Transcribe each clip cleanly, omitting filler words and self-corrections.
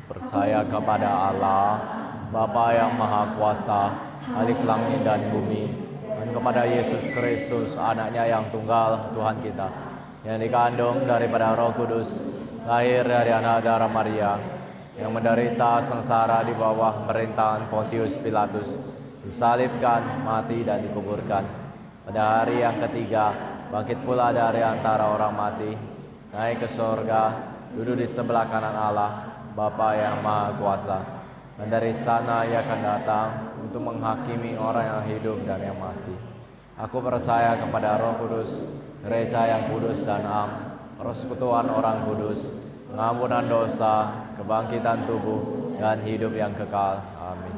Percaya kepada Allah, Bapa yang Maha Kuasa, Khalik langit dan bumi, dan kepada Yesus Kristus, anaknya yang tunggal, Tuhan kita, yang dikandung daripada Roh Kudus, lahir dari anak darah Maria, yang menderita sengsara di bawah pemerintahan Pontius Pilatus, disalibkan, mati, dan dikuburkan. Pada hari yang ketiga, bangkit pula dari antara orang mati, naik ke sorga, duduk di sebelah kanan Allah, Bapa yang Maha Kuasa. Dan dari sana Ia akan datang untuk menghakimi orang yang hidup dan yang mati. Aku percaya kepada Roh Kudus, gereja yang kudus dan am, persekutuan orang kudus, pengampunan dosa, kebangkitan tubuh, dan hidup yang kekal. Amin.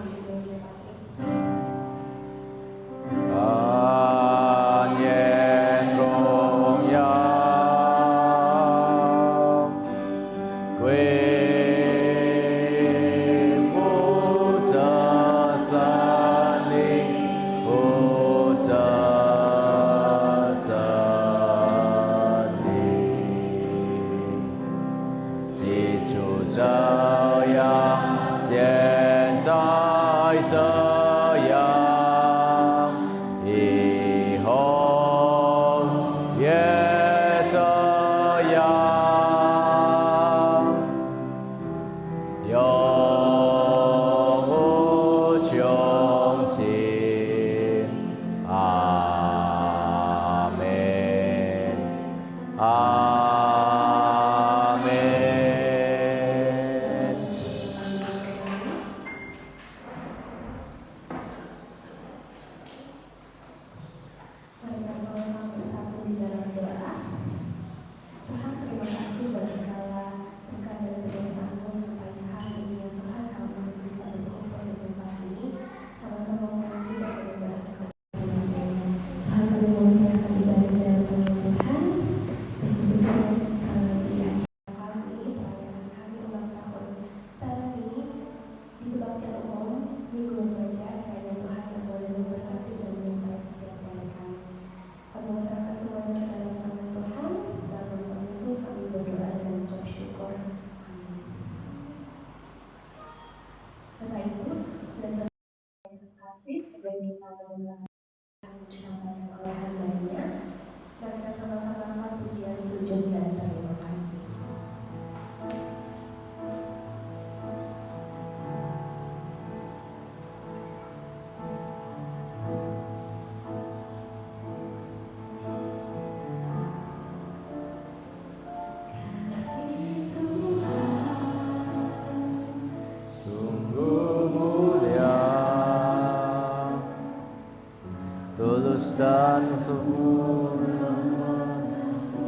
Dan sempurna mengasihiku,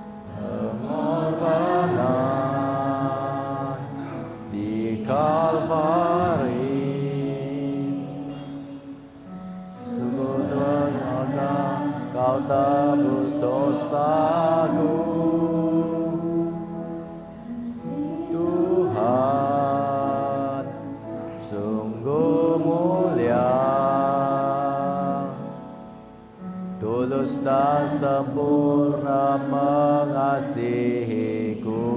pengorbanan di Kalvari, sungguh berharga Kau tebus dosaku, Tuhan, sungguh mulia, tulus dan sempurna mengasihiku,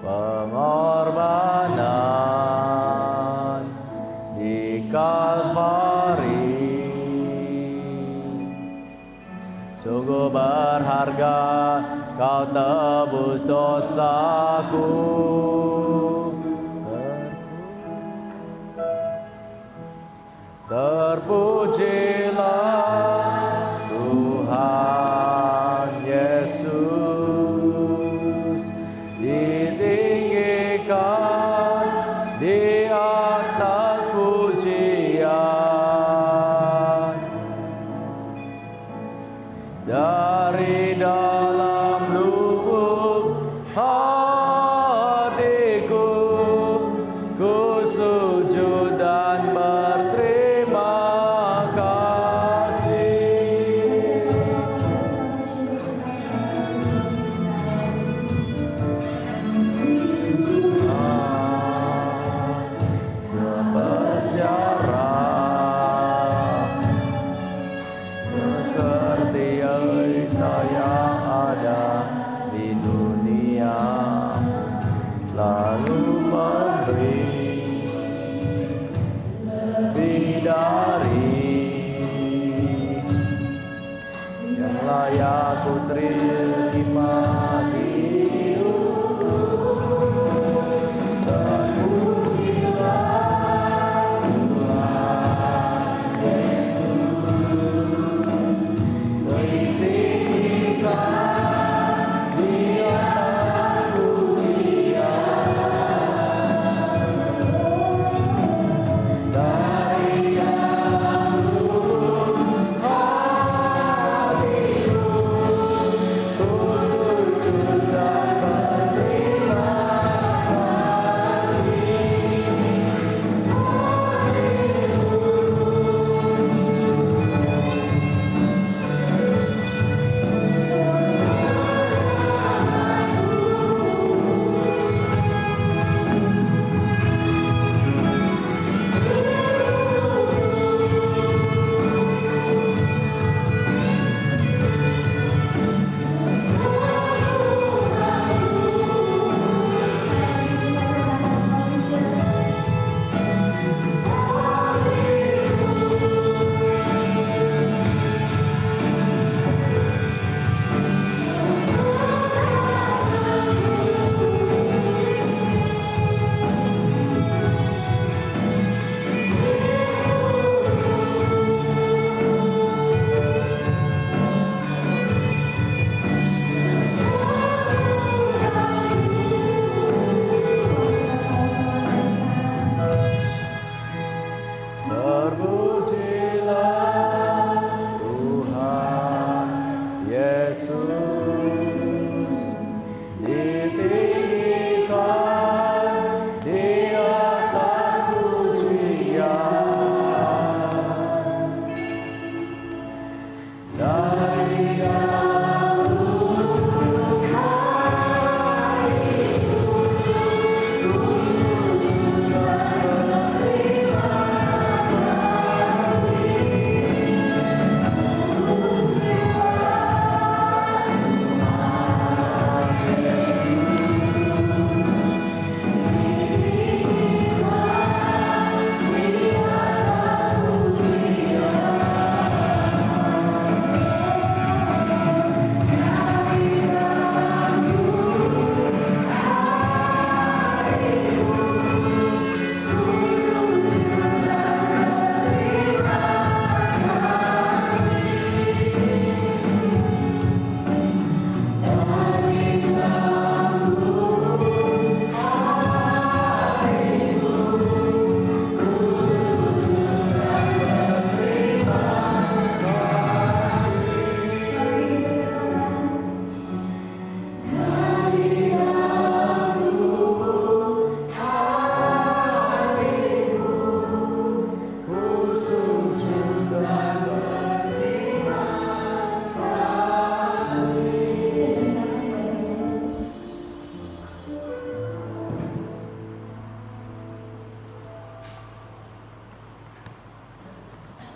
pengorbanan di Kalvari, sungguh berharga Kau tebus dosaku. Terpujilah Tuhan Yesus, ditinggikan di atas pujian, dari dalam lubuk hatiku ku sujud dan berterima kasih.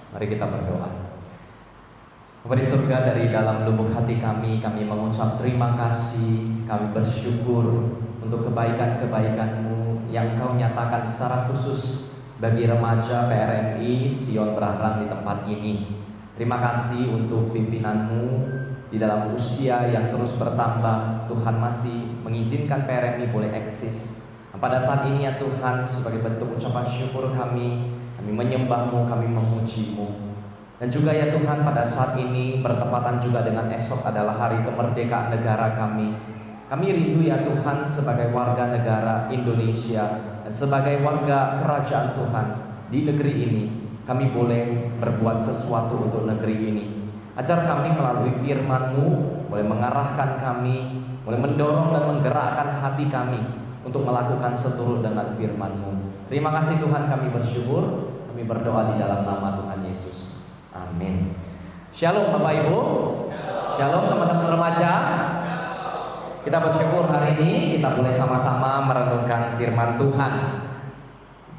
Mari kita berdoa. Bapa di surga, dari dalam lubuk hati kami mengucap terima kasih, kami bersyukur untuk kebaikan-kebaikan-Mu yang Engkau nyatakan secara khusus bagi remaja PRMI Sion Berharang di tempat ini. Terima kasih untuk pimpinan-Mu di dalam usia yang terus bertambah. Tuhan masih mengizinkan PRMI boleh eksis. Pada saat ini ya Tuhan, sebagai bentuk ucapan syukur kami menyembah-Mu, kami memuji-Mu. Dan juga ya Tuhan, pada saat ini bertepatan juga dengan esok adalah hari kemerdekaan negara kami. Kami rindu ya Tuhan, sebagai warga negara Indonesia dan sebagai warga kerajaan Tuhan di negeri ini, kami boleh berbuat sesuatu untuk negeri ini. Ajar kami melalui firman-Mu boleh mengarahkan kami, boleh mendorong dan menggerakkan hati kami untuk melakukan seturut dengan firman-Mu. Terima kasih Tuhan, kami bersyukur, kami berdoa di dalam nama Tuhan Yesus. Amin. Shalom Bapak Ibu. Shalom teman-teman remaja. Kita bersyukur hari ini kita boleh sama-sama merenungkan firman Tuhan.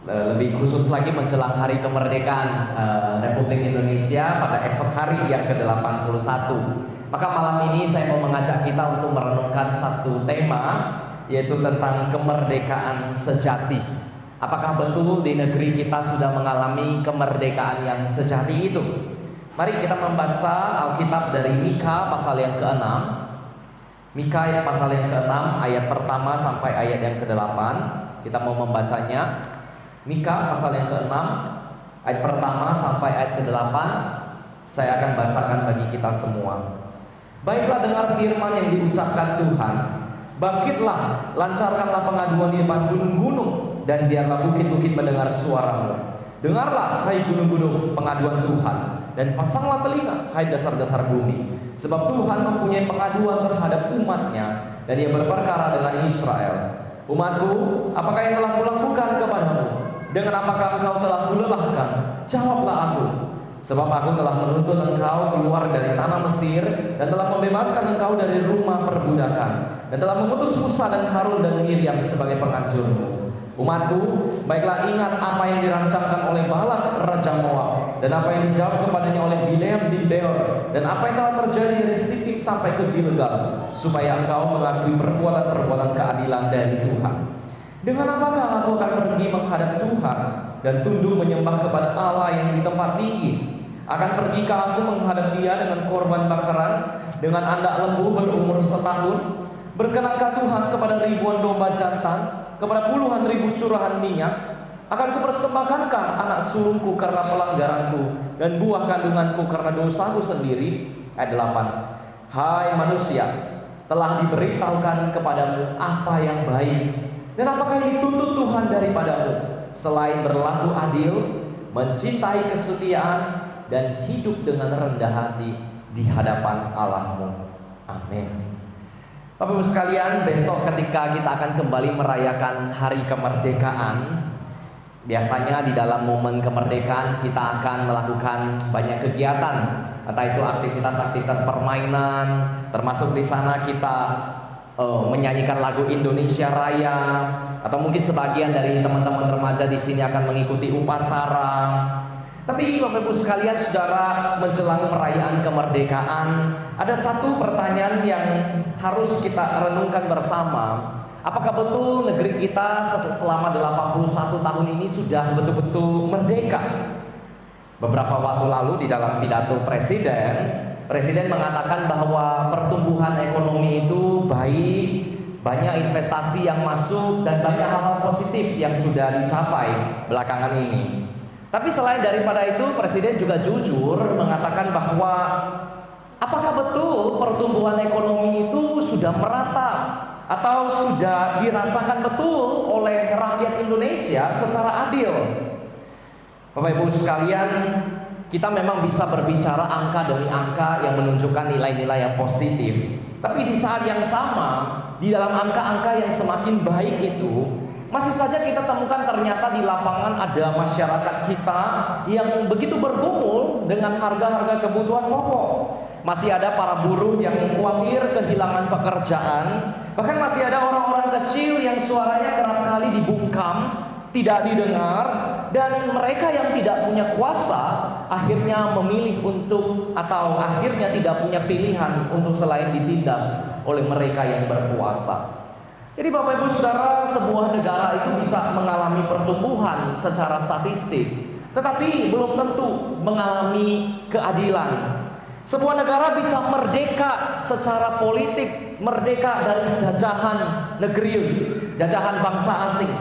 Lebih khusus lagi menjelang hari kemerdekaan Republik Indonesia pada esok hari yang ke-81. Maka malam ini saya mau mengajak kita untuk merenungkan satu tema, yaitu tentang kemerdekaan sejati. Apakah betul di negeri kita sudah mengalami kemerdekaan yang sejati itu? Mari kita membaca Alkitab dari Mika pasal yang ke-6. Mika pasal yang ke-6 ayat pertama sampai ayat yang ke-8. Kita mau membacanya. Mika pasal yang ke-6 ayat pertama sampai ayat ke-8. Saya akan bacakan bagi kita semua. Baiklah, dengar firman yang diucapkan Tuhan. Bangkitlah, lancarkanlah pengaduan di depan gunung-gunung, dan biarlah bukit-bukit mendengar suaramu. Dengarlah, hai gunung-gunung, pengaduan Tuhan, dan pasanglah telinga, hai dasar-dasar bumi. Sebab Tuhan mempunyai pengaduan terhadap umatnya, dan Ia berperkara dengan Israel. Umatku, apakah yang telah kulakukan kepadamu? Dengan apakah engkau telah kulelahkan? Jawablah aku. Sebab aku telah menuntun engkau keluar dari tanah Mesir, dan telah membebaskan engkau dari rumah perbudakan, dan telah mengutus Musa dan Harun dan Miriam sebagai pengajurmu. Umatku, baiklah ingat apa yang dirancangkan oleh Balak raja Moab, dan apa yang dijawab kepadanya oleh Bileam bin Beor, dan apa yang telah terjadi dari Sitim sampai ke Gilgal, supaya engkau mengakui perbuatan-perbuatan keadilan dari Tuhan. Dengan apakah aku akan pergi menghadap Tuhan dan tunduk menyembah kepada Allah yang di tempat tinggi? Akan pergikah aku menghadap Dia dengan korban bakaran, dengan anak lembu berumur setahun? Berkenankah Tuhan kepada ribuan domba jantan, kepada puluhan ribu curahan minyak? Akan kupersembahkankah anak sulungku karena pelanggaranku, dan buah kandunganku karena dosaku sendiri? Ayat 8. Hai manusia, telah diberitahukan kepadamu apa yang baik, dan apakah yang dituntut Tuhan daripadamu, selain berlaku adil, mencintai kesetiaan, dan hidup dengan rendah hati di hadapan Allahmu. Amin. Bapak Ibu sekalian, besok ketika kita akan kembali merayakan hari kemerdekaan, biasanya di dalam momen kemerdekaan kita akan melakukan banyak kegiatan, entah itu aktivitas-aktivitas permainan, termasuk di sana kita menyanyikan lagu Indonesia Raya, atau mungkin sebagian dari teman-teman remaja di sini akan mengikuti upacara. Tapi Bapak Ibu sekalian, saudara, menjelang perayaan kemerdekaan, ada satu pertanyaan yang harus kita renungkan bersama. Apakah betul negeri kita selama 81 tahun ini sudah betul-betul merdeka? Beberapa waktu lalu di dalam pidato Presiden mengatakan bahwa pertumbuhan ekonomi itu baik, banyak investasi yang masuk, dan banyak hal-hal positif yang sudah dicapai belakangan ini. Tapi selain daripada itu, Presiden juga jujur mengatakan bahwa apakah betul pertumbuhan ekonomi itu sudah merata atau sudah dirasakan betul oleh rakyat Indonesia secara adil. Bapak Ibu sekalian, kita memang bisa berbicara angka demi angka yang menunjukkan nilai-nilai yang positif. Tapi di saat yang sama, di dalam angka-angka yang semakin baik itu, masih saja kita temukan ternyata di lapangan ada masyarakat kita yang begitu bergumul dengan harga-harga kebutuhan pokok. Masih ada para buruh yang khawatir kehilangan pekerjaan. Bahkan masih ada orang-orang kecil yang suaranya kerap kali dibungkam, tidak didengar, Dan mereka yang tidak punya kuasa akhirnya memilih untuk, atau akhirnya tidak punya pilihan untuk selain ditindas oleh mereka yang berkuasa. Jadi Bapak Ibu Saudara, sebuah negara itu bisa mengalami pertumbuhan secara statistik, tetapi belum tentu mengalami keadilan. Sebuah negara bisa merdeka secara politik, merdeka dari jajahan negeri, jajahan bangsa asing,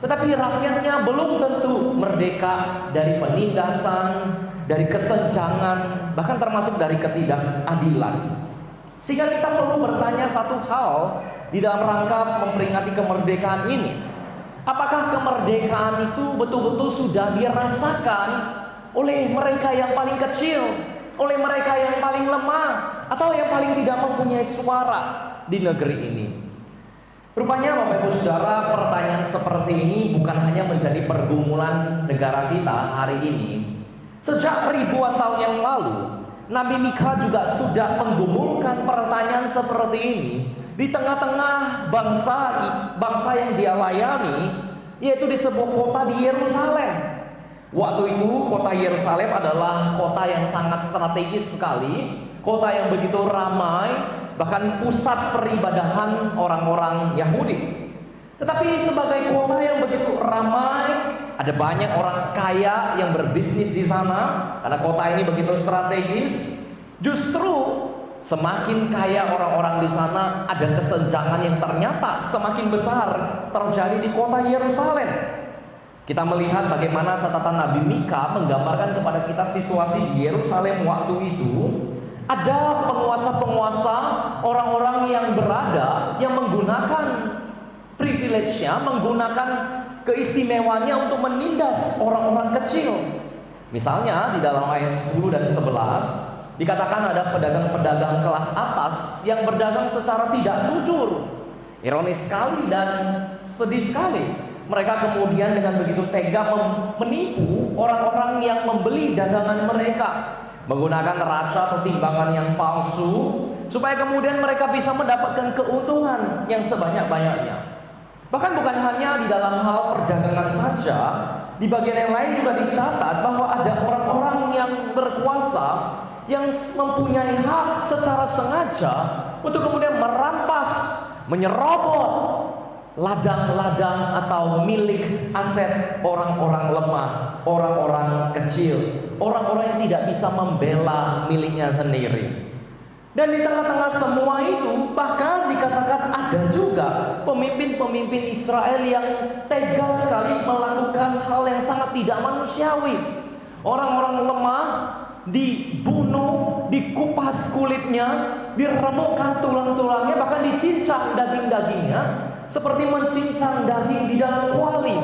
tetapi rakyatnya belum tentu merdeka dari penindasan, dari kesenjangan, bahkan termasuk dari ketidakadilan. Sehingga kita perlu bertanya satu hal di dalam rangka memperingati kemerdekaan ini. Apakah kemerdekaan itu betul-betul sudah dirasakan oleh mereka yang paling kecil, oleh mereka yang paling lemah, atau yang paling tidak mempunyai suara di negeri ini? Rupanya Bapak Ibu Saudara, pertanyaan seperti ini bukan hanya menjadi pergumulan negara kita hari ini. Sejak ribuan tahun yang lalu, Nabi Mika juga sudah menggumulkan pertanyaan seperti ini di tengah-tengah bangsa yang dia layani, yaitu di sebuah kota di Yerusalem. Waktu itu kota Yerusalem adalah kota yang sangat strategis sekali, kota yang begitu ramai, bahkan pusat peribadahan orang-orang Yahudi. Tetapi sebagai kota yang begitu ramai, ada banyak orang kaya yang berbisnis di sana. Karena kota ini begitu strategis, justru semakin kaya orang-orang di sana, ada kesenjangan yang ternyata semakin besar terjadi di kota Yerusalem. Kita melihat bagaimana catatan Nabi Mika menggambarkan kepada kita situasi di Yerusalem waktu itu. Ada penguasa-penguasa, orang-orang yang berada, yang menggunakan privilege-nya, menggunakan keistimewaannya untuk menindas orang-orang kecil. Misalnya di dalam ayat 10 dan 11 dikatakan ada pedagang-pedagang kelas atas yang berdagang secara tidak jujur. Ironis sekali dan sedih sekali. Mereka kemudian dengan begitu tega menipu orang-orang yang membeli dagangan mereka, menggunakan raca atau timbangan yang palsu, supaya kemudian mereka bisa mendapatkan keuntungan yang sebanyak-banyaknya. Bahkan bukan hanya di dalam hal perdagangan saja, di bagian yang lain juga dicatat bahwa ada orang-orang yang berkuasa yang mempunyai hak secara sengaja untuk kemudian merampas, menyerobot ladang-ladang atau milik aset orang-orang lemah, orang-orang kecil, orang-orang yang tidak bisa membela miliknya sendiri. Dan di tengah-tengah semua itu bahkan dikatakan ada juga pemimpin-pemimpin Israel yang tega sekali melakukan hal yang sangat tidak manusiawi. Orang-orang lemah dibunuh, dikupas kulitnya, diremukkan tulang-tulangnya, bahkan dicincang daging-dagingnya seperti mencincang daging di dalam kuali.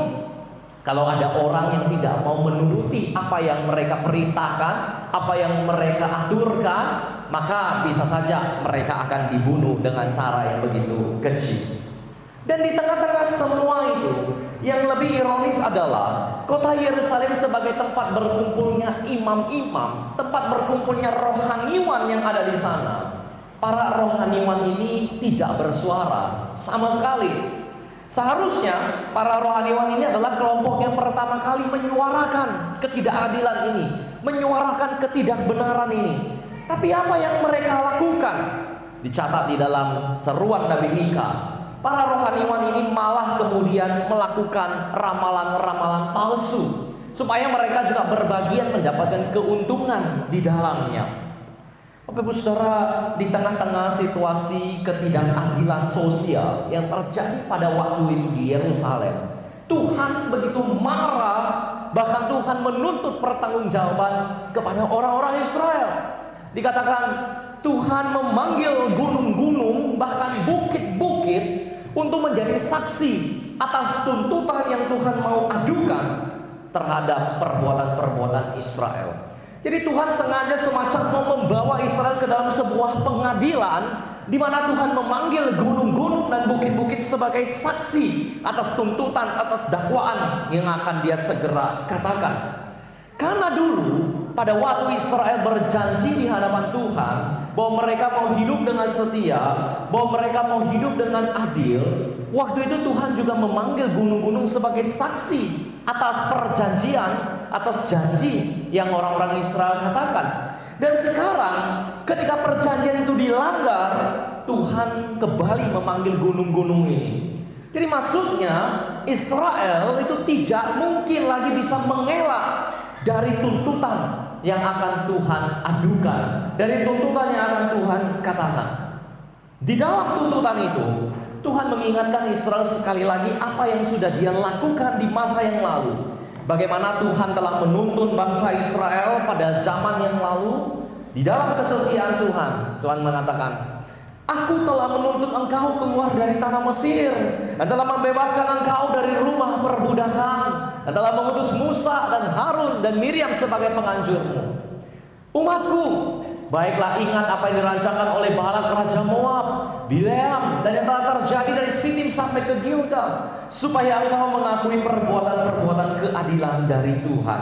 Kalau ada orang yang tidak mau menuruti apa yang mereka perintahkan, apa yang mereka aturkan, maka bisa saja mereka akan dibunuh dengan cara yang begitu keji. Dan di tengah-tengah semua itu, yang lebih ironis adalah kota Yerusalem sebagai tempat berkumpulnya imam-imam, tempat berkumpulnya rohaniwan yang ada di sana. Para rohaniwan ini tidak bersuara sama sekali. Seharusnya para rohaniwan ini adalah kelompok yang pertama kali menyuarakan ketidakadilan ini, menyuarakan ketidakbenaran ini. Tapi apa yang mereka lakukan? Dicatat di dalam seruan Nabi Mika. Para rohaniwan ini malah kemudian melakukan ramalan-ramalan palsu, supaya mereka juga berbagian mendapatkan keuntungan di dalamnya. Bapak Ibu Saudara, di tengah-tengah situasi ketidakadilan sosial yang terjadi pada waktu itu di Yerusalem, Tuhan begitu marah, bahkan Tuhan menuntut pertanggungjawaban kepada orang-orang Israel. Dikatakan Tuhan memanggil gunung-gunung, bahkan bukit-bukit, untuk menjadi saksi atas tuntutan yang Tuhan mau adukan terhadap perbuatan-perbuatan Israel. Jadi Tuhan sengaja semacam mau membawa Israel ke dalam sebuah pengadilan, di mana Tuhan memanggil gunung-gunung dan bukit-bukit sebagai saksi atas tuntutan, atas dakwaan yang akan dia segera katakan. Karena dulu pada waktu Israel berjanji di hadapan Tuhan bahwa mereka mau hidup dengan setia, bahwa mereka mau hidup dengan adil, waktu itu Tuhan juga memanggil gunung-gunung sebagai saksi atas perjanjian, atas janji yang orang-orang Israel katakan. Dan sekarang ketika perjanjian itu dilanggar, Tuhan kembali memanggil gunung-gunung ini. Jadi maksudnya Israel itu tidak mungkin lagi bisa mengelak dari tuntutan yang akan Tuhan adukan, dari tuntutan yang akan Tuhan katakan. Di dalam tuntutan itu, Tuhan mengingatkan Israel sekali lagi apa yang sudah Dia lakukan di masa yang lalu. Bagaimana Tuhan telah menuntun bangsa Israel pada zaman yang lalu. Di dalam kesetiaan Tuhan, Tuhan mengatakan, Aku telah menuntun engkau keluar dari tanah Mesir, dan telah membebaskan engkau dari rumah perbudakan, dan telah mengutus Musa dan Harun dan Miriam sebagai penganjurmu. Umatku, baiklah ingat apa yang dirancangkan oleh Balak raja Moab, Bileam, dan yang telah terjadi dari Sitim sampai ke Gilgal, supaya engkau mengakui perbuatan-perbuatan keadilan dari Tuhan.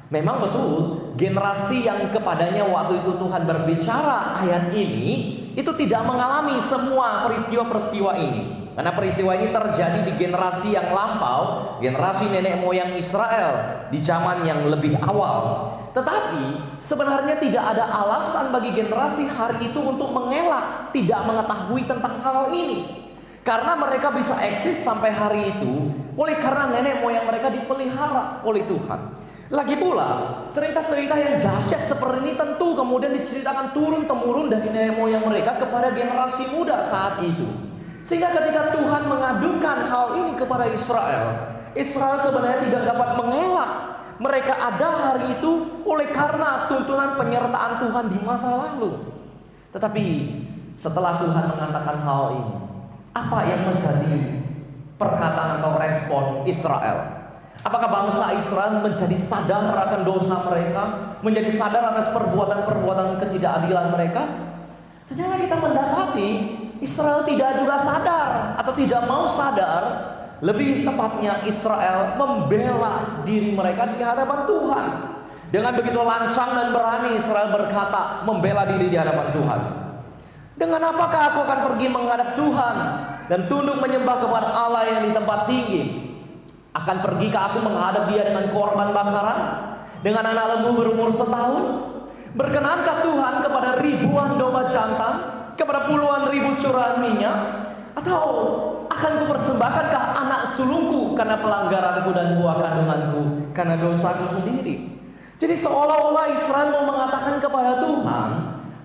Memang betul, generasi yang kepadanya waktu itu Tuhan berbicara ayat ini, itu tidak mengalami semua peristiwa-peristiwa ini. Karena peristiwa ini terjadi di generasi yang lampau, generasi nenek moyang Israel di zaman yang lebih awal. Tetapi sebenarnya tidak ada alasan bagi generasi hari itu untuk mengelak, tidak mengetahui tentang hal ini. Karena mereka bisa eksis sampai hari itu oleh karena nenek moyang mereka dipelihara oleh Tuhan. Lagi pula, cerita-cerita yang dahsyat seperti ini tentu kemudian diceritakan turun-temurun dari nenek moyang mereka kepada generasi muda saat itu. Sehingga ketika Tuhan mengadukan hal ini kepada Israel, Israel sebenarnya tidak dapat mengelak. Mereka ada hari itu oleh karena tuntunan penyertaan Tuhan di masa lalu. Tetapi setelah Tuhan mengatakan hal ini, apa yang menjadi perkataan atau respon Israel? Apakah bangsa Israel menjadi sadar akan dosa mereka, menjadi sadar atas perbuatan-perbuatan ketidakadilan mereka? Ternyata kita mendapati Israel tidak juga sadar atau tidak mau sadar. Lebih tepatnya Israel membela diri mereka di hadapan Tuhan. Dengan begitu lancang dan berani Israel berkata membela diri di hadapan Tuhan. Dengan apakah aku akan pergi menghadap Tuhan dan tunduk menyembah kepada Allah yang di tempat tinggi? Akan pergikah aku menghadap Dia dengan korban bakaran, dengan anak lembu berumur setahun? Berkenankah Tuhan kepada ribuan domba jantan, kepada puluhan ribu curahan minyak? Atau akan kupersembahkankah anak sulungku karena pelanggaranku dan buah kandunganku karena dosaku sendiri? Jadi seolah-olah Israel mau mengatakan kepada Tuhan,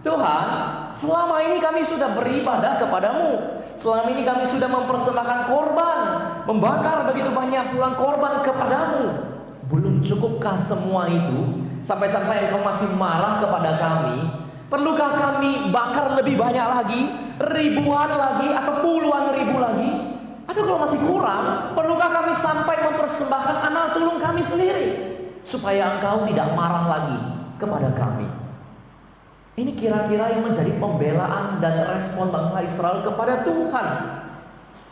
Tuhan, selama ini kami sudah beribadah kepadamu. Selama ini kami sudah mempersembahkan korban, membakar begitu banyak puluhan korban kepadamu. Belum cukupkah semua itu? Sampai-sampai engkau masih marah kepada kami? Perlukah kami bakar lebih banyak lagi? Ribuan lagi atau puluhan ribu lagi? Atau kalau masih kurang, perlukah kami sampai mempersembahkan anak sulung kami sendiri? Supaya engkau tidak marah lagi kepada kami. Ini kira-kira yang menjadi pembelaan dan respon bangsa Israel kepada Tuhan.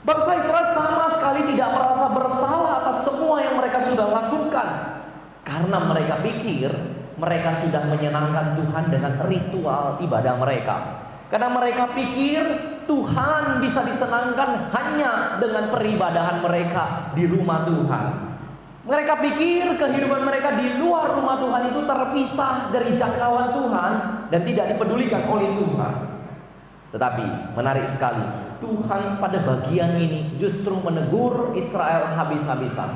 Bangsa Israel sama sekali tidak merasa bersalah atas semua yang mereka sudah lakukan. Karena mereka pikir mereka sudah menyenangkan Tuhan dengan ritual ibadah mereka. Karena mereka pikir Tuhan bisa disenangkan hanya dengan peribadahan mereka di rumah Tuhan. Mereka pikir kehidupan mereka di luar rumah Tuhan itu terpisah dari jangkauan Tuhan dan tidak dipedulikan oleh Tuhan. Tetapi menarik sekali, Tuhan pada bagian ini justru menegur Israel habis-habisan.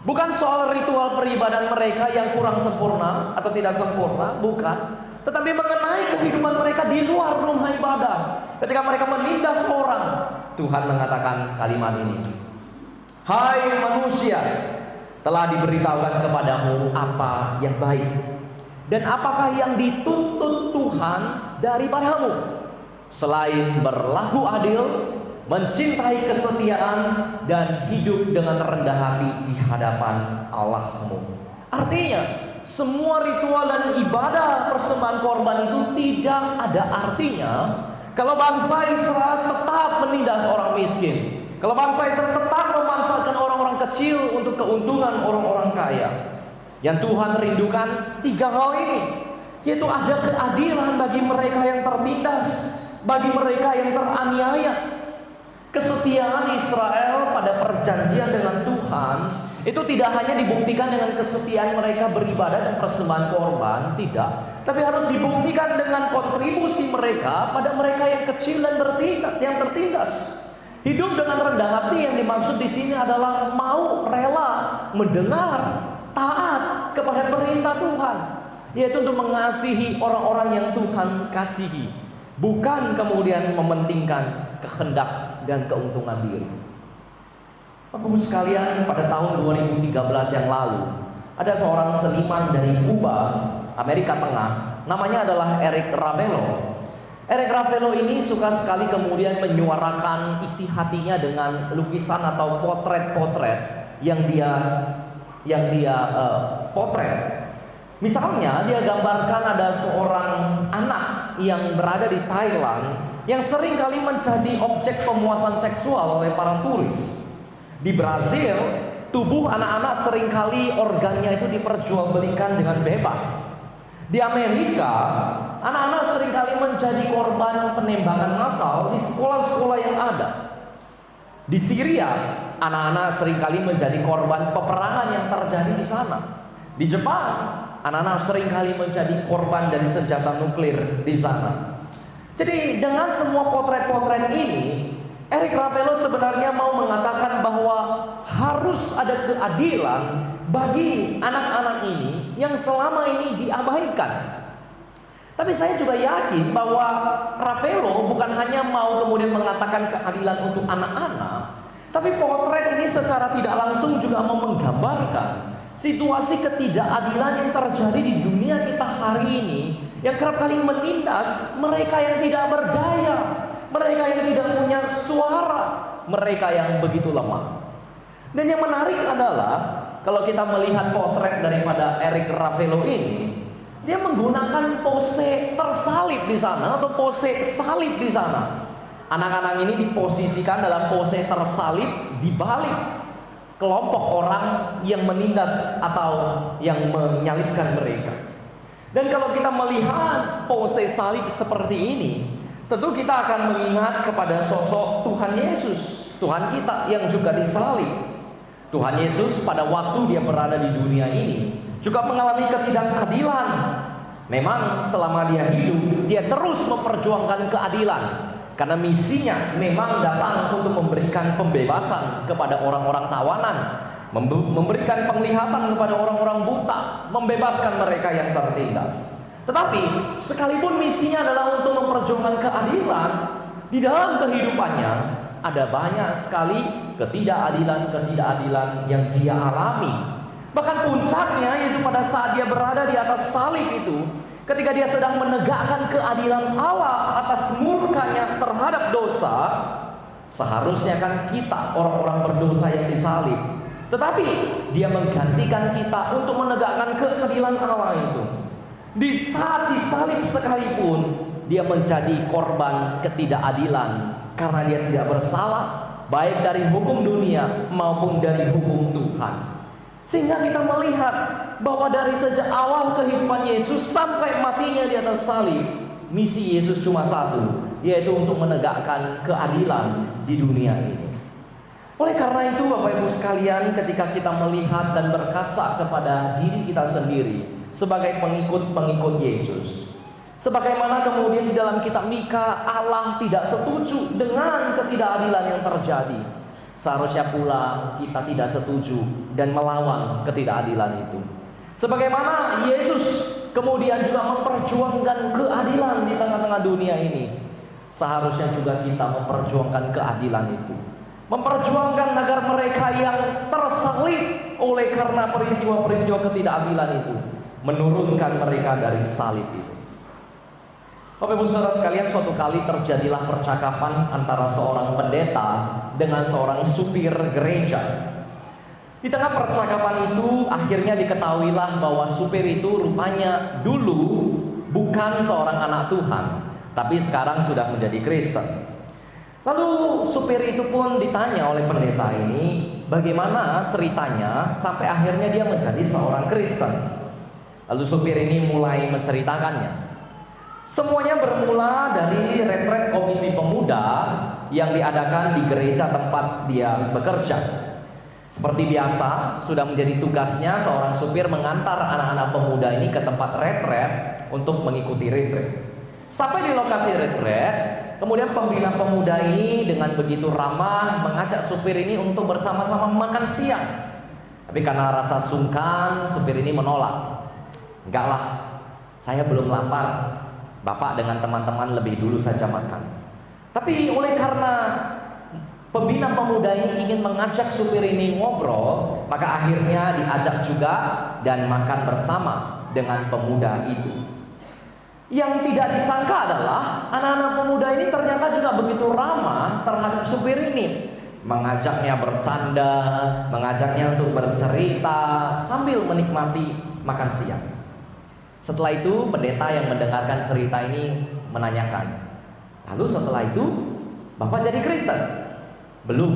Bukan soal ritual peribadahan mereka yang kurang sempurna atau tidak sempurna, bukan. Tetapi mengenai kehidupan mereka di luar rumah ibadah. Ketika mereka menindas orang, Tuhan mengatakan kalimat ini. Hai manusia, telah diberitahukan kepadamu apa yang baik, dan apakah yang dituntut Tuhan daripadamu, selain berlaku adil, mencintai kesetiaan, dan hidup dengan rendah hati di hadapan Allahmu. Artinya, semua ritual dan ibadah persembahan korban itu tidak ada artinya kalau bangsa Israel tetap menindas orang miskin, kalau bangsa Israel tetap memanfaatkan orang-orang kecil untuk keuntungan orang-orang kaya. Yang Tuhan rindukan tiga hal ini, yaitu ada keadilan bagi mereka yang tertindas, bagi mereka yang teraniaya. Kesetiaan Israel pada perjanjian dengan Tuhan Itu tidak hanya dibuktikan dengan kesetiaan mereka beribadah dan persembahan korban, tidak. Tapi harus dibuktikan dengan kontribusi mereka pada mereka yang kecil dan yang tertindas. Hidup dengan rendah hati yang dimaksud di sini adalah mau rela mendengar, taat kepada perintah Tuhan, yaitu untuk mengasihi orang-orang yang Tuhan kasihi, bukan kemudian mementingkan kehendak dan keuntungan diri. Bapak-Ibu sekalian, pada tahun 2013 yang lalu, ada seorang seniman dari Kuba, Amerika Tengah, namanya adalah Eric Ravello. Eric Ravello ini suka sekali kemudian menyuarakan isi hatinya dengan lukisan atau potret-potret yang dia potret. Misalnya dia gambarkan ada seorang anak yang berada di Thailand yang sering kali menjadi objek pemuasan seksual oleh para turis. Di Brasil, tubuh anak-anak seringkali organnya itu diperjualbelikan dengan bebas. Di Amerika, anak-anak seringkali menjadi korban penembakan massal di sekolah-sekolah yang ada. Di Syria, anak-anak seringkali menjadi korban peperangan yang terjadi di sana. Di Jepang, anak-anak seringkali menjadi korban dari senjata nuklir di sana. Jadi dengan semua potret-potret ini, Eric Ravello sebenarnya mau mengatakan bahwa harus ada keadilan bagi anak-anak ini yang selama ini diabaikan. Tapi saya juga yakin bahwa Ravello bukan hanya mau kemudian mengatakan keadilan untuk anak-anak, tapi potret ini secara tidak langsung juga mau menggambarkan situasi ketidakadilan yang terjadi di dunia kita hari ini, yang kerap kali menindas mereka yang tidak berdaya, mereka yang tidak punya suara, mereka yang begitu lemah. Dan yang menarik adalah kalau kita melihat potret daripada Eric Ravello ini, dia menggunakan pose tersalib di sana atau pose salib di sana. Anak-anak ini diposisikan dalam pose tersalib di balik kelompok orang yang menindas atau yang menyalibkan mereka. Dan kalau kita melihat pose salib seperti ini, tentu kita akan mengingat kepada sosok Tuhan Yesus, Tuhan kita yang juga disalib. Tuhan Yesus pada waktu dia berada di dunia ini juga mengalami ketidakadilan. Memang selama dia hidup, dia terus memperjuangkan keadilan. Karena misinya memang datang untuk memberikan pembebasan kepada orang-orang tawanan, memberikan penglihatan kepada orang-orang buta, membebaskan mereka yang tertindas. Tetapi sekalipun misinya adalah untuk memperjuangkan keadilan, di dalam kehidupannya ada banyak sekali ketidakadilan yang dia alami. Bahkan puncaknya yaitu pada saat dia berada di atas salib itu, ketika dia sedang menegakkan keadilan Allah atas murkanya terhadap dosa. Seharusnya kan kita orang-orang berdosa yang disalib, tetapi dia menggantikan kita untuk menegakkan keadilan Allah itu. Di saat disalib sekalipun, dia menjadi korban ketidakadilan karena dia tidak bersalah, baik dari hukum dunia maupun dari hukum Tuhan. Sehingga kita melihat bahwa dari sejak awal kehidupan Yesus sampai matinya di atas salib, misi Yesus cuma satu, yaitu untuk menegakkan keadilan di dunia ini. Oleh karena itu Bapak Ibu sekalian, ketika kita melihat dan berkaca kepada diri kita sendiri sebagai pengikut-pengikut Yesus, sebagaimana kemudian di dalam kitab Mika, Allah tidak setuju dengan ketidakadilan yang terjadi, seharusnya pula kita tidak setuju dan melawan ketidakadilan itu. Sebagaimana Yesus kemudian juga memperjuangkan keadilan di tengah-tengah dunia ini, seharusnya juga kita memperjuangkan keadilan itu. Memperjuangkan agar mereka yang tersalib oleh karena peristiwa-peristiwa ketidakadilan itu, menurunkan mereka dari salib itu. Bapak Ibu Saudara sekalian, suatu kali terjadilah percakapan antara seorang pendeta dengan seorang supir gereja. Di tengah percakapan itu akhirnya diketahuilah bahwa supir itu rupanya dulu bukan seorang anak Tuhan, tapi sekarang sudah menjadi Kristen. Lalu supir itu pun ditanya oleh pendeta ini bagaimana ceritanya sampai akhirnya dia menjadi seorang Kristen. Lalu supir ini mulai menceritakannya. Semuanya bermula dari retret komisi pemuda yang diadakan di gereja tempat dia bekerja. Seperti biasa, sudah menjadi tugasnya seorang supir mengantar anak-anak pemuda ini ke tempat retret untuk mengikuti retret. Sampai di lokasi retret, kemudian pembina pemuda ini dengan begitu ramah mengajak supir ini untuk bersama-sama makan siang. Tapi karena rasa sungkan, supir ini menolak. Enggak lah, saya belum lapar. Bapak dengan teman-teman lebih dulu saja makan. Tapi oleh karena pembina pemuda ini ingin mengajak supir ini ngobrol, maka akhirnya diajak juga dan makan bersama dengan pemuda itu. Yang tidak disangka adalah anak-anak pemuda ini ternyata juga begitu ramah terhadap supir ini, mengajaknya bercanda, mengajaknya untuk bercerita sambil menikmati makan siang. Setelah itu pendeta yang mendengarkan cerita ini menanyakan, lalu setelah itu Bapak jadi Kristen? Belum.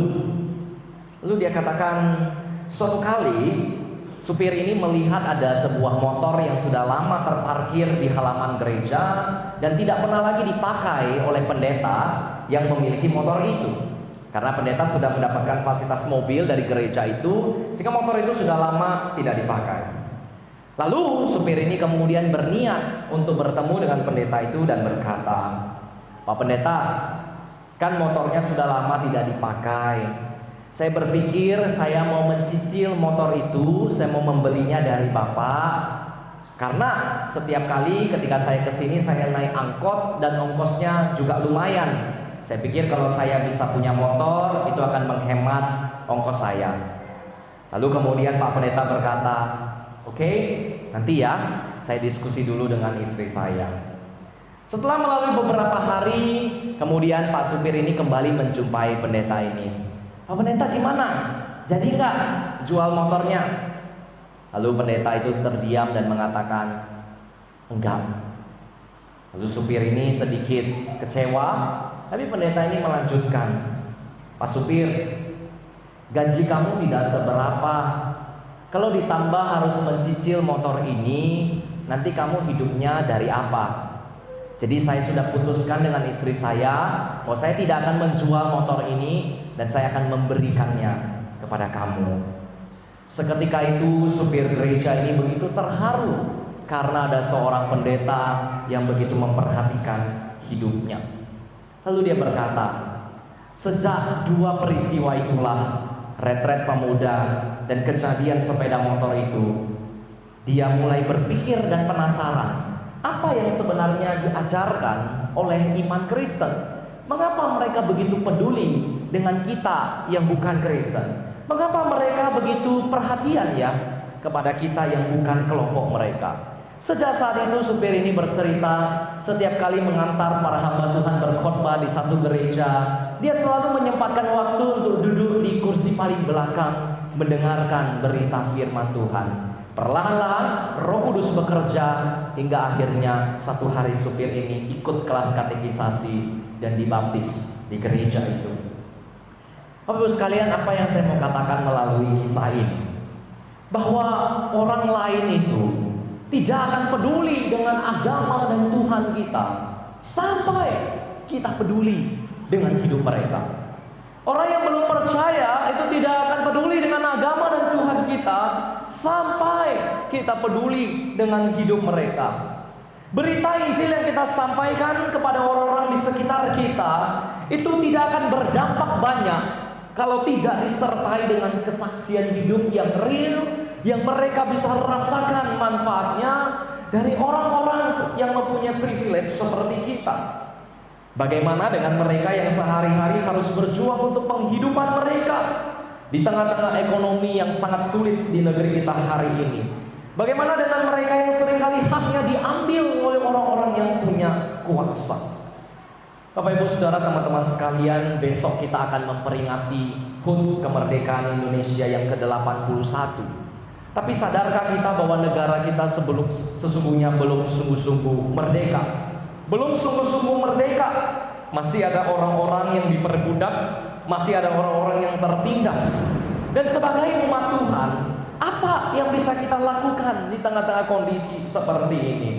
Lalu dia katakan, suatu kali supir ini melihat ada sebuah motor yang sudah lama terparkir di halaman gereja dan tidak pernah lagi dipakai oleh pendeta yang memiliki motor itu. Karena pendeta sudah mendapatkan fasilitas mobil dari gereja itu, sehingga motor itu sudah lama tidak dipakai. Lalu supir ini kemudian berniat untuk bertemu dengan pendeta itu dan berkata, Pak Pendeta, kan motornya sudah lama tidak dipakai. Saya berpikir saya mau mencicil motor itu, saya mau membelinya dari Bapak. Karena setiap kali ketika saya kesini saya naik angkot dan ongkosnya juga lumayan. Saya pikir kalau saya bisa punya motor itu akan menghemat ongkos saya. Lalu kemudian Pak Pendeta berkata, oke, nanti ya saya diskusi dulu dengan istri saya. Setelah melalui beberapa hari, kemudian Pak supir ini kembali menjumpai pendeta ini. Pak Pendeta gimana? Jadi nggak jual motornya? Lalu pendeta itu terdiam dan mengatakan, enggak. Lalu supir ini sedikit kecewa, tapi pendeta ini melanjutkan, Pak supir, gaji kamu tidak seberapa. Kalau ditambah harus mencicil motor ini, nanti kamu hidupnya dari apa? Jadi saya sudah putuskan dengan istri saya bahwa saya tidak akan menjual motor ini dan saya akan memberikannya kepada kamu. Seketika itu supir gereja ini begitu terharu karena ada seorang pendeta yang begitu memperhatikan hidupnya. Lalu dia berkata, sejak dua peristiwa itulah, retret pemuda dan kejadian sepeda motor itu, dia mulai berpikir dan penasaran apa yang sebenarnya diajarkan oleh iman Kristen. Mengapa mereka begitu peduli dengan kita yang bukan Kristen? Mengapa mereka begitu perhatian ya kepada kita yang bukan kelompok mereka? Sejak saat itu supir ini bercerita, setiap kali mengantar para hamba Tuhan berkhotbah di satu gereja, dia selalu menyempatkan waktu untuk duduk di kursi paling belakang mendengarkan berita firman Tuhan. Perlahan-lahan Roh Kudus bekerja hingga akhirnya satu hari supir ini ikut kelas katekisasi dan dibaptis di gereja itu. Bapak Ibu sekalian, apa yang saya mau katakan melalui kisah ini? Bahwa orang lain itu tidak akan peduli dengan agama dan Tuhan kita sampai kita peduli dengan hidup mereka. Orang yang belum percaya itu tidak akan peduli dengan agama dan Tuhan kita sampai kita peduli dengan hidup mereka. Berita Injil yang kita sampaikan kepada orang-orang di sekitar kita itu tidak akan berdampak banyak kalau tidak disertai dengan kesaksian hidup yang real, yang mereka bisa rasakan manfaatnya dari orang-orang yang mempunyai privilege seperti kita. Bagaimana dengan mereka yang sehari-hari harus berjuang untuk penghidupan mereka di tengah-tengah ekonomi yang sangat sulit di negeri kita hari ini? Bagaimana dengan mereka yang seringkali haknya diambil oleh orang-orang yang punya kuasa? Bapak Ibu Saudara, teman-teman sekalian, besok kita akan memperingati HUT kemerdekaan Indonesia yang ke-81. Tapi sadarkah kita bahwa negara kita sesungguhnya belum sungguh-sungguh merdeka? Belum sungguh-sungguh merdeka. Masih ada orang-orang yang diperbudak, masih ada orang-orang yang tertindas. Dan sebagai umat Tuhan, apa yang bisa kita lakukan di tengah-tengah kondisi seperti ini?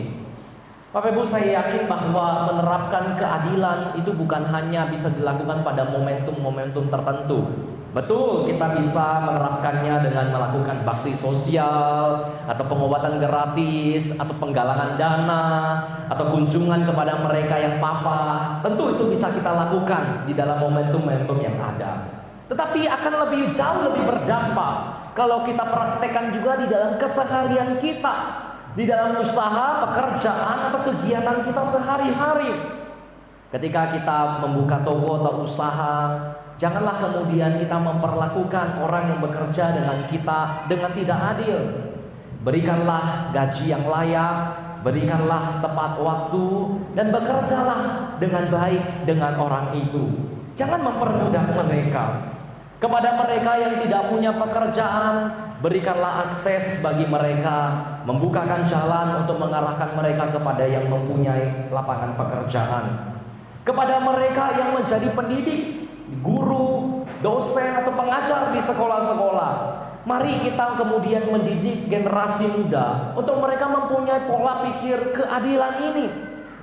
Bapak Ibu, saya yakin bahwa menerapkan keadilan itu bukan hanya bisa dilakukan pada momentum-momentum tertentu. Betul, kita bisa menerapkannya dengan melakukan bakti sosial, atau pengobatan gratis, atau penggalangan dana, atau kunjungan kepada mereka yang papa. Tentu itu bisa kita lakukan di dalam momentum-momentum yang ada. Tetapi akan lebih jauh lebih berdampak kalau kita praktekkan juga di dalam keseharian kita, di dalam usaha, pekerjaan, atau kegiatan kita sehari-hari. Ketika kita membuka toko atau usaha, janganlah kemudian kita memperlakukan orang yang bekerja dengan kita dengan tidak adil. Berikanlah gaji yang layak, berikanlah tepat waktu, dan bekerjalah dengan baik dengan orang itu. Jangan memperbudak mereka. Kepada mereka yang tidak punya pekerjaan, berikanlah akses bagi mereka, membukakan jalan untuk mengarahkan mereka kepada yang mempunyai lapangan pekerjaan. Kepada mereka yang menjadi pendidik, guru, dosen, atau pengajar di sekolah-sekolah, mari kita kemudian mendidik generasi muda untuk mereka mempunyai pola pikir keadilan ini.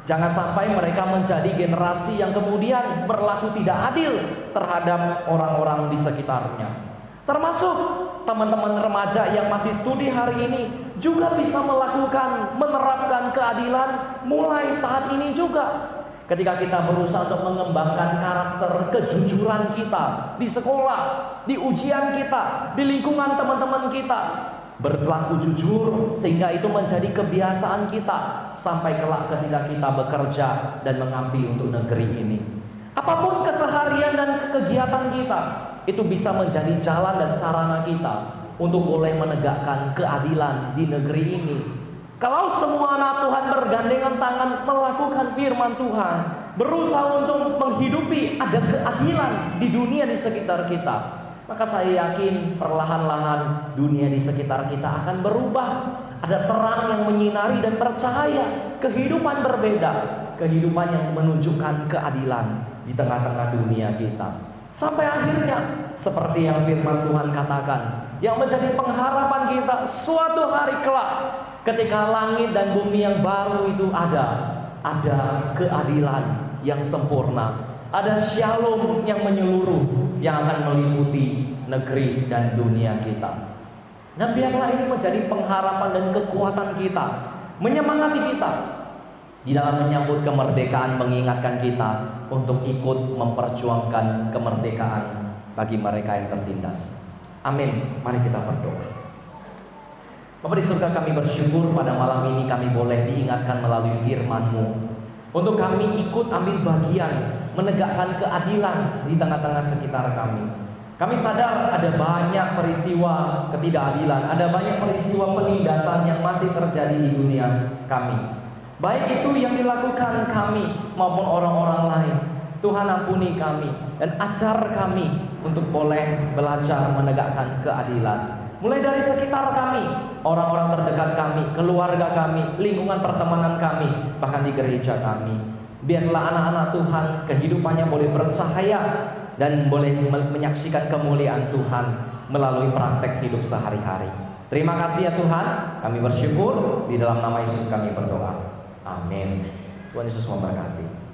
Jangan sampai mereka menjadi generasi yang kemudian berlaku tidak adil terhadap orang-orang di sekitarnya. Termasuk teman-teman remaja yang masih studi hari ini juga bisa menerapkan keadilan mulai saat ini juga. Ketika kita berusaha untuk mengembangkan karakter kejujuran kita di sekolah, di ujian kita, di lingkungan teman-teman kita, berlaku jujur sehingga itu menjadi kebiasaan kita sampai kelak ketika kita bekerja dan mengabdi untuk negeri ini. Apapun keseharian dan kegiatan kita, itu bisa menjadi jalan dan sarana kita untuk boleh menegakkan keadilan di negeri ini. Kalau semua anak Tuhan bergandengan tangan melakukan firman Tuhan, berusaha untuk menghidupi ada keadilan di dunia di sekitar kita, maka saya yakin perlahan-lahan dunia di sekitar kita akan berubah. Ada terang yang menyinari dan bercahaya, kehidupan berbeda, kehidupan yang menunjukkan keadilan di tengah-tengah dunia kita. Sampai akhirnya seperti yang firman Tuhan katakan, yang menjadi pengharapan kita suatu hari kelak, ketika langit dan bumi yang baru itu ada keadilan yang sempurna, ada shalom yang menyeluruh yang akan meliputi negeri dan dunia kita. Dan biarlah ini menjadi pengharapan dan kekuatan kita, menyemangati kita di dalam menyambut kemerdekaan, mengingatkan kita untuk ikut memperjuangkan kemerdekaan bagi mereka yang tertindas. Amin. Mari kita berdoa. Bapa di surga, kami bersyukur pada malam ini kami boleh diingatkan melalui firman-Mu untuk kami ikut ambil bagian menegakkan keadilan di tengah-tengah sekitar kami. Kami sadar ada banyak peristiwa ketidakadilan, ada banyak peristiwa penindasan yang masih terjadi di dunia kami, baik itu yang dilakukan kami maupun orang-orang lain. Tuhan ampuni kami dan ajar kami untuk boleh belajar menegakkan keadilan. Mulai dari sekitar kami, orang-orang terdekat kami, keluarga kami, lingkungan pertemanan kami, bahkan di gereja kami. Biarlah anak-anak Tuhan kehidupannya boleh bercahaya dan boleh menyaksikan kemuliaan Tuhan melalui praktek hidup sehari-hari. Terima kasih ya Tuhan, kami bersyukur, di dalam nama Yesus kami berdoa. Amin. Tuhan Yesus memberkati.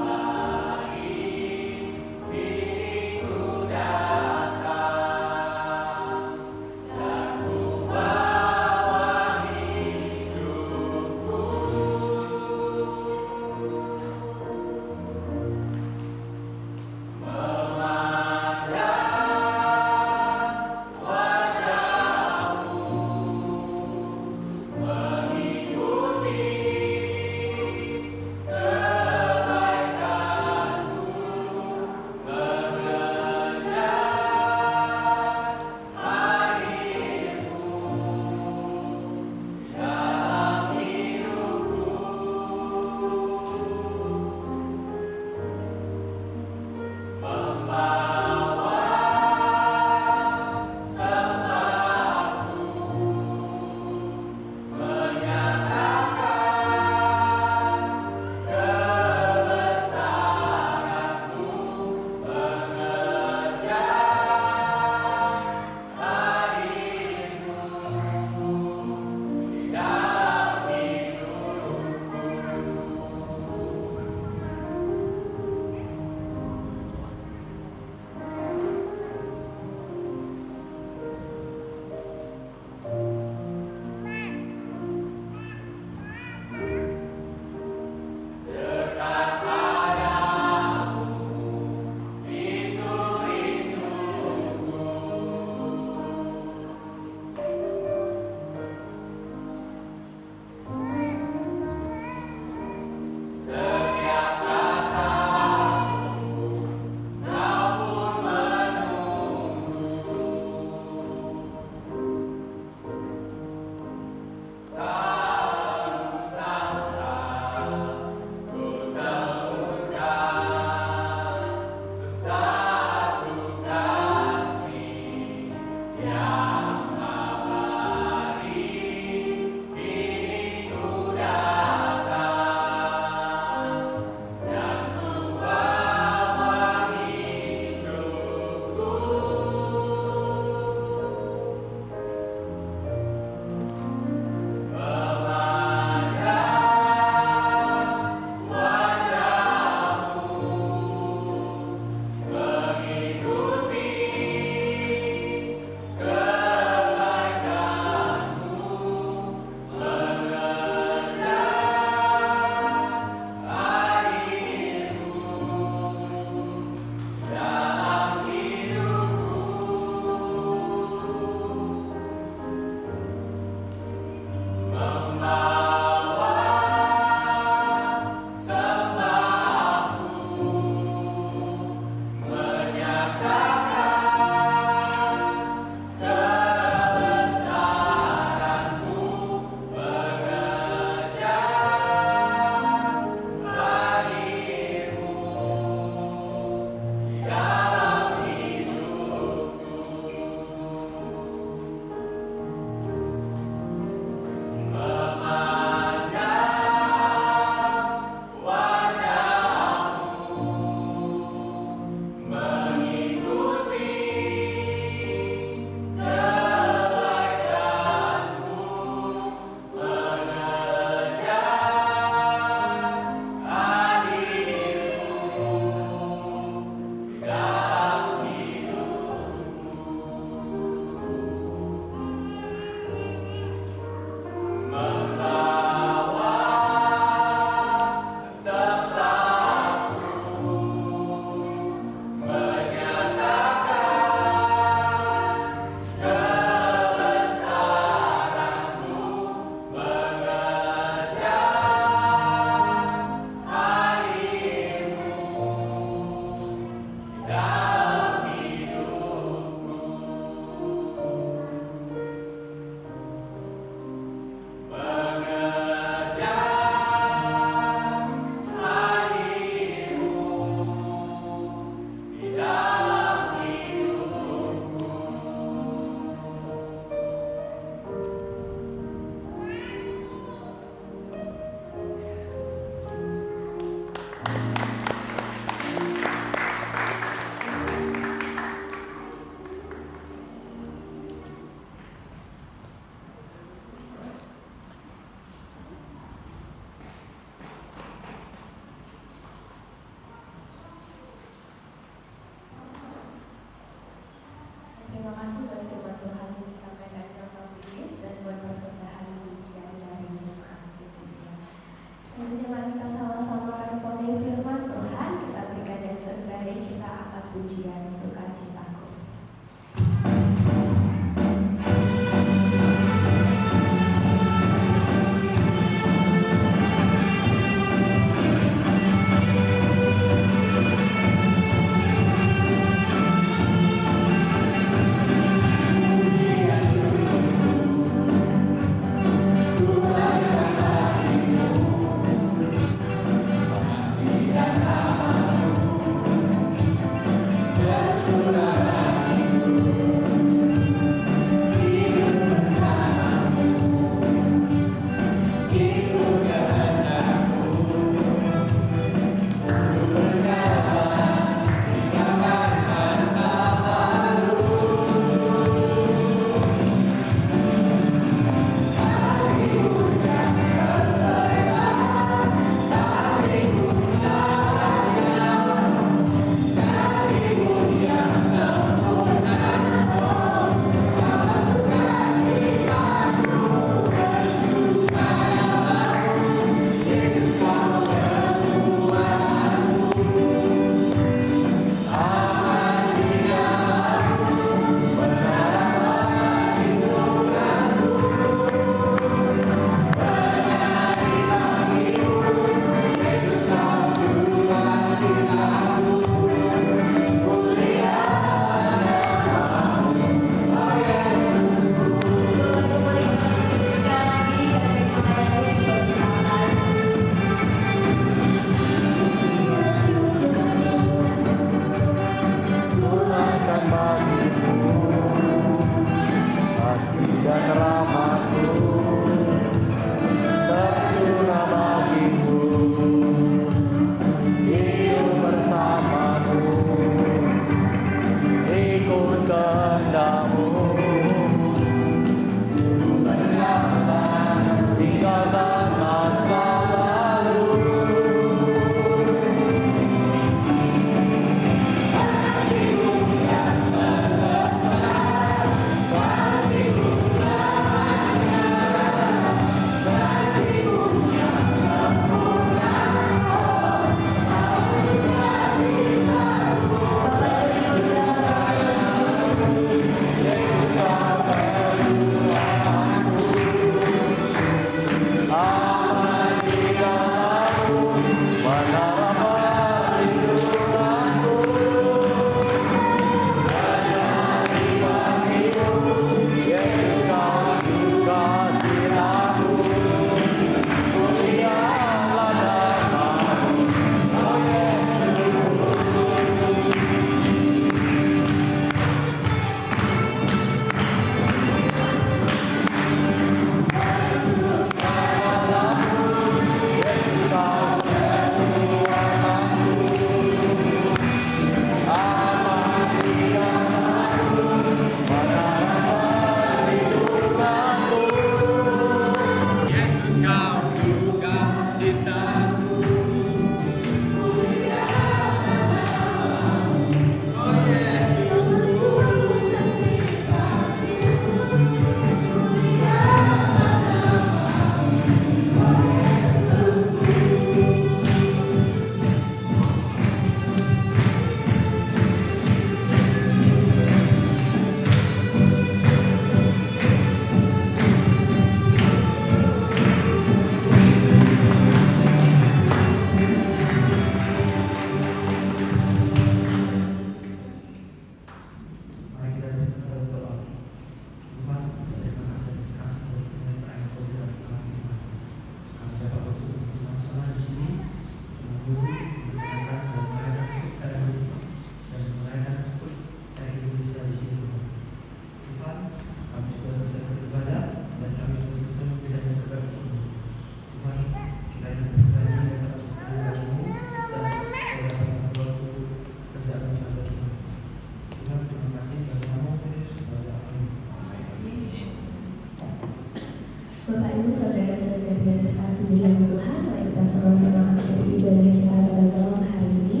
Bapak Ibu saudara-saudari yang terkasih di dalam Tuhan, mari kita sama-sama akhiri ibadah kita pada malam hari ini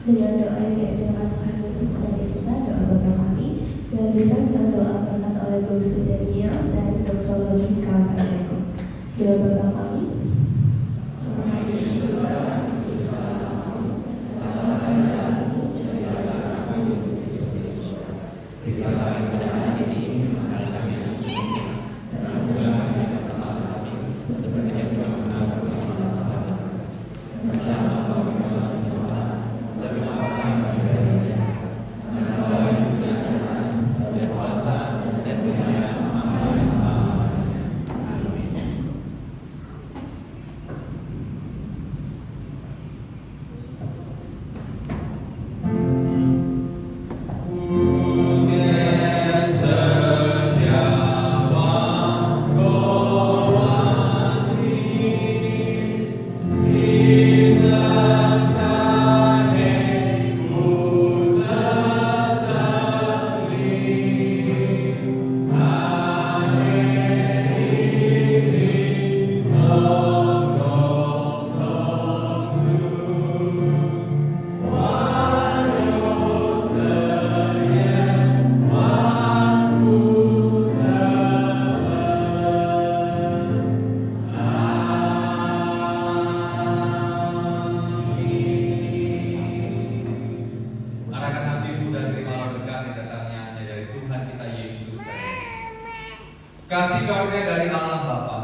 dengan doa yang diajarkan Tuhan Yesus kepada kita, doa Bapa Kami, dilanjutkan dengan doa berkat oleh Bruce Daniel dan doksologi Kalpataku. Doa Bapa Kami. Kasih karunia dari Allah Bapa,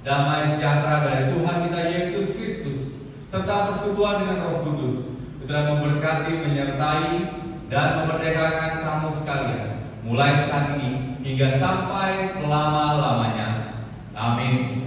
damai sejahtera dari Tuhan kita Yesus Kristus, serta persekutuan dengan Roh Kudus, telah memberkati, menyertai, dan memerdekakan kamu sekalian, mulai saat ini hingga sampai selama-lamanya. Amin.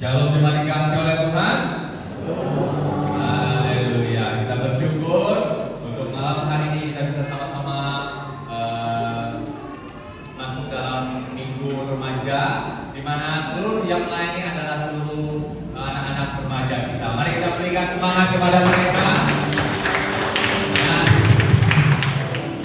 Shalom jemaat dikasih oleh Tuhan. Haleluya. Kita bersyukur untuk malam hari ini kita bisa sama-sama masuk dalam minggu remaja, di mana seluruh yang lainnya adalah seluruh anak-anak remaja kita. Mari kita berikan semangat kepada mereka. Nah,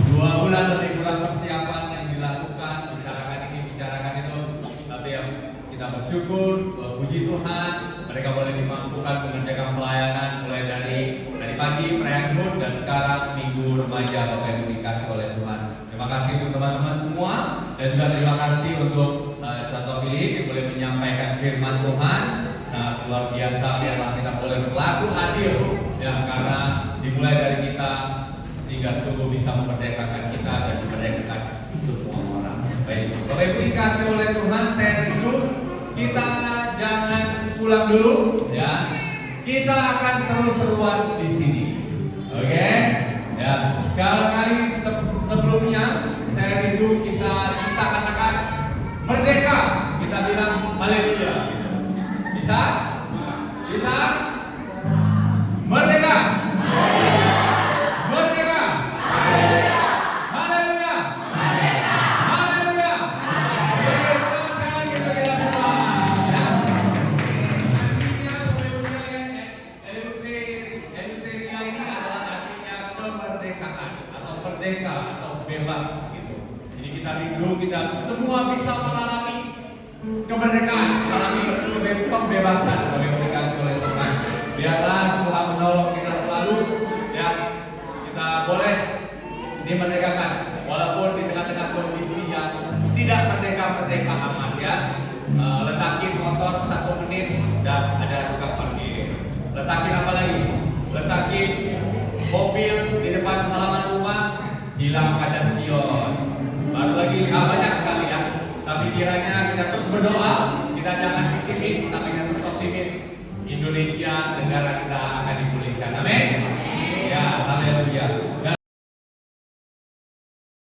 2 bulan lebih kurang persiapan yang dilakukan, bicarakan itu, tapi yang kita bersyukur, puji Tuhan, mereka boleh dimampukan mengerjakan pelayanan mulai dari pagi perayaan HUT dan sekarang minggu remaja Bapak Ibu dikasih oleh Tuhan. Terima kasih untuk teman-teman semua dan juga terima kasih untuk Contoh Philip yang boleh menyampaikan firman Tuhan. Nah, luar biasa, biarlah kita boleh berlaku adil ya, karena dimulai dari kita sehingga sungguh bisa memerdekakan kita dan memerdekakan semua orang. Baik, Bapak Ibu dikasih oleh Tuhan, saya rindu kita jangan pulang dulu ya. Kita akan seru-seruan di sini. Oke? Ya, kali sebelumnya saya rindu kita bisa katakan merdeka. Kita bilang haleluya. Bisa? Bisa? Merdeka. Merdeka. Haleluya. Haleluya. Sekali kita bilang semua. Eleuteria ini adalah artinya kemerdekaan atau merdeka atau bebas gitu. Jadi kita rindu kita semua bisa mengalami kemerdekaan, mengalami pembebasan oleh dikasih oleh Tuhan. Biarlah Tuhan menolong kita selalu ya, kita boleh dimerdekakan walaupun di tengah-tengah kondisi yang tidak merdeka amat ya. Letakin motor 1 menit dan ada tukang parkir. Letakin apa lagi? Letakin mobil di depan halaman rumah, hilang kaca spion. Baru lagi banyak sekali ya. Tapi kiranya kita terus berdoa, kita jangan pesimis, tapi kita terus optimis. Indonesia negara kita akan dipulihkan. Amin.